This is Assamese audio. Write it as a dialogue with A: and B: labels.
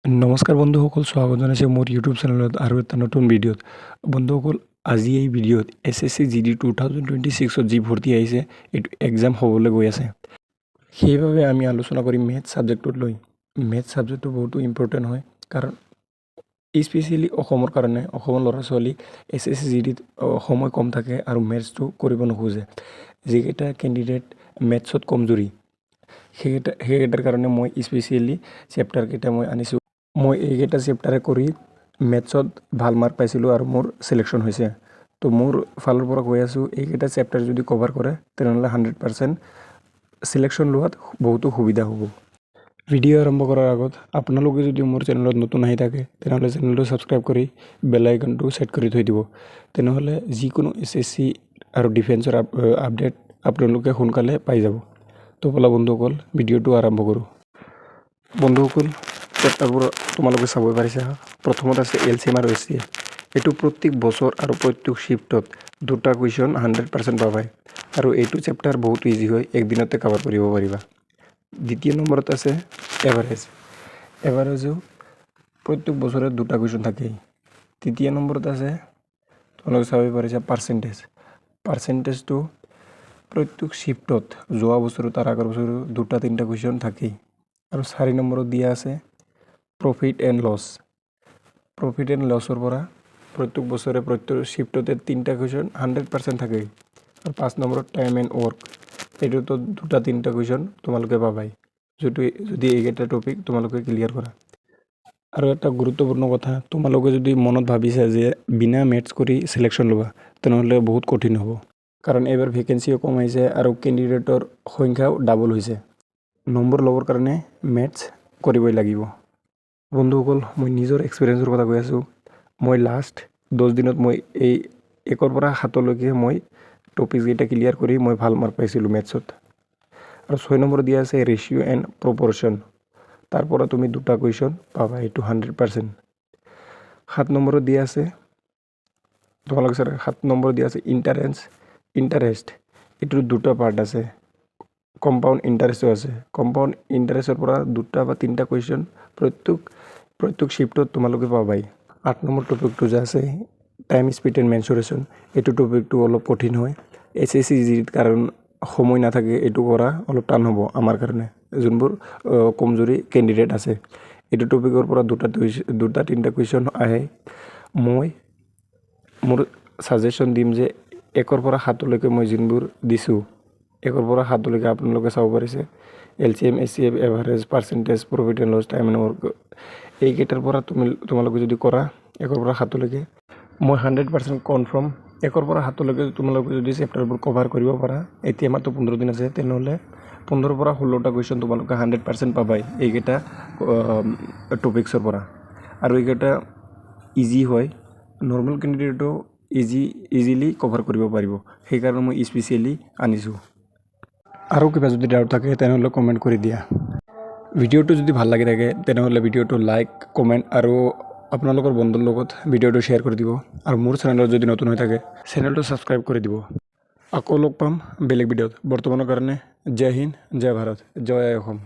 A: নমস্কাৰ বন্ধুসকল, স্বাগত জনাইছোঁ মোৰ ইউটিউব চেনেলত আৰু এটা নতুন ভিডিঅ'ত। বন্ধুসকল, আজি এই ভিডিঅ'ত SSC GD 2026ত যি ভৰ্তি আহিছে এইটো এক্সাম হ'বলৈ গৈ আছে। সেইবাবে আমি আলোচনা কৰিম মেথছ ছাবজেক্টটোত লৈ। মেথছ ছাবজেক্টটো বহুতো ইম্পৰ্টেণ্ট হয়, কাৰণ স্পেচিয়েলি অসমৰ কাৰণে অসমৰ ল'ৰা ছোৱালী SSC GDত সময় কম থাকে আৰু মেথছটো কৰিব নোখোজে। যিকেইটা কেণ্ডিডেট মেথছত কমজোৰি সেইকেইটাৰ কাৰণে মই স্পেচিয়েলি চেপ্টাৰকেইটা মই আনিছোঁ। মই এইকেইটা চেপ্টাৰে কৰি মেথছত ভাল মাৰ্ক পাইছিলোঁ আৰু মোৰ চিলেকশ্যন হৈছে। তো মোৰ ফালৰ পৰা কৈ আছোঁ, এইকেইটা চেপ্টাৰ যদি কভাৰ কৰে তেনেহ'লে 100% চিলেকশ্যন লোৱাত বহুতো সুবিধা হ'ব। ভিডিঅ' আৰম্ভ কৰাৰ আগত আপোনালোকে যদি মোৰ চেনেলত নতুন আহি থাকে তেনেহ'লে চেনেলটো ছাবস্ক্ৰাইব কৰি বেল আইকনটো ছেট কৰি থৈ দিব। তেনেহ'লে যিকোনো SSC আৰু ডিফেন্সৰ আপডেট আপোনালোকে সোনকালে পাই যাব। তো ব'লা বন্ধুসকল, ভিডিঅ'টো আৰম্ভ কৰোঁ। বন্ধুসকল, চেপ্টাৰবোৰ তোমালোকে চাব পাৰিছা। প্ৰথমত আছে LCM আৰু HCF। এইটো প্ৰত্যেক বছৰ আৰু প্ৰত্যেক শ্বিফ্টত দুটা কুৱেশ্যন 100% পাবাই, আৰু এইটো চেপ্টাৰ বহুত ইজি হয়, একদিনতে কভাৰ কৰিব পাৰিবা। দ্বিতীয় নম্বৰত আছে এভাৰেজ। এভাৰেজো প্ৰত্যেক বছৰে দুটা কুৱেশ্যন থাকেই। তৃতীয় নম্বৰত আছে তোমালোকে চাব পাৰিছা পাৰ্চেণ্টেজ। পাৰ্চেণ্টেজটো প্ৰত্যেক শ্বিফ্টত যোৱা বছৰো তাৰ আগৰ বছৰো দুটা তিনিটা কুৱেশ্যন থাকেই। আৰু 4 নম্বৰত দিয়া আছে profit and loss. Profit and লছৰ পৰা প্ৰত্যেক বছৰে প্ৰত্যেক শ্বিফ্টতে 3টা কুৱেশ্যন 100% থাকেই। আৰু 5 নম্বৰত টাইম এণ্ড ৱৰ্ক। এইটোতো দুটা তিনিটা কুৱেশ্যন তোমালোকে পাবাই, যদি এইকেইটা টপিক তোমালোকে ক্লিয়াৰ কৰা। আৰু এটা গুৰুত্বপূৰ্ণ কথা, তোমালোকে যদি মনত ভাবিছা যে বিনা মেথছ কৰি চিলেকশ্যন ল'বা তেনেহ'লে বহুত কঠিন হ'ব, কাৰণ এইবাৰ ভেকেঞ্চিও কম আহিছে আৰু কেণ্ডিডেটৰ সংখ্যাও ডাবল হৈছে। নম্বৰ ল'বৰ কাৰণে মেথছ কৰিবই লাগিব। বন্ধুসকল, মই নিজৰ এক্সপিৰিয়েঞ্চৰ কথা কৈ আছোঁ। মই লাষ্ট 10 দিনত মই এই 1ৰ পৰা 7লৈকে মই টপিককেইটা ক্লিয়াৰ কৰি মই ভাল মাৰ্ক পাইছিলোঁ মেথছত। আৰু 6 নম্বৰ দিয়া আছে ৰেচিঅ' এণ্ড প্ৰপৰ্শ্যন। তাৰ পৰা তুমি দুটা কুৱেশ্যন পাবা, এইটো 100%। 7 নম্বৰত দিয়া আছে তোমালোকে 7 নম্বৰ দিয়া আছে ইণ্টাৰেষ্ট। এইটোৰ দুটা পাৰ্ট আছে, কম্পাউণ্ড ইণ্টাৰেষ্টো আছে। কম্পাউণ্ড ইণ্টাৰেষ্টৰ পৰা দুটা বা তিনিটা কুৱেশ্যন প্ৰত্যেক শ্বিফ্টত তোমালোকে পাবাই। 8 নম্বৰ টপিকটো যে আছে টাইম স্পীড এণ্ড মেনচুৰেশ্যন। এইটো টপিকটো অলপ কঠিন হয়। SSC GDত কাৰণ সময় নাথাকে, এইটো কৰা অলপ টান হ'ব আমাৰ কাৰণে, যোনবোৰ কমজোৰি কেণ্ডিডেট আছে। এইটো টপিকৰ পৰা দুটা তিনিটা কুৱেশ্যন আহে। মই মোৰ ছাজেশ্যন দিম যে 1ৰ পৰা 7লৈকে মই যোনবোৰ দিছোঁ, 1ৰ পৰা 7লৈকে আপোনালোকে চাব পাৰিছে। LCM, HCF, average, percentage, profit and loss, time and work. এইকেইটাৰ পৰা তোমালোকে যদি কৰা 1ৰ পৰা 7লৈকে, মই 100% কনফাৰ্ম 1ৰ পৰা 7লৈকে তোমালোকে যদি চেপ্টাৰবোৰ কভাৰ কৰিব পাৰা, এতিয়া মাত্ৰ 15 দিন আছে, তেনেহ'লে 15ৰ পৰা 16টা কুৱেশ্যন তোমালোকে 100% পাবাই এইকেইটা টপিক্সৰ পৰা। আৰু এইকেইটা ইজি হয়, নৰ্মেল কেণ্ডিডেটেও ইজিলি কভাৰ কৰিব পাৰিব। সেইকাৰণে মই স্পেচিয়েলি আনিছোঁ। আৰু কিবা যদি ডাউট থাকে তেনেহ'লে কমেণ্ট কৰি দিয়া। ভিডিঅ'টো যদি ভাল লাগি থাকে তেনেহ'লে ভিডিঅ'টো লাইক, কমেণ্ট আৰু আপোনালোকৰ বন্ধুৰ লগত ভিডিঅ'টো শ্বেয়াৰ কৰি দিব। আৰু মোৰ চেনেলত যদি নতুন হৈ থাকে চেনেলটো ছাবস্ক্ৰাইব কৰি দিব। আকৌ লগ পাম বেলেগ ভিডিঅ'ত। বৰ্তমানৰ কাৰণে জয় হিন্দ, জয় ভাৰত, জয় অসম।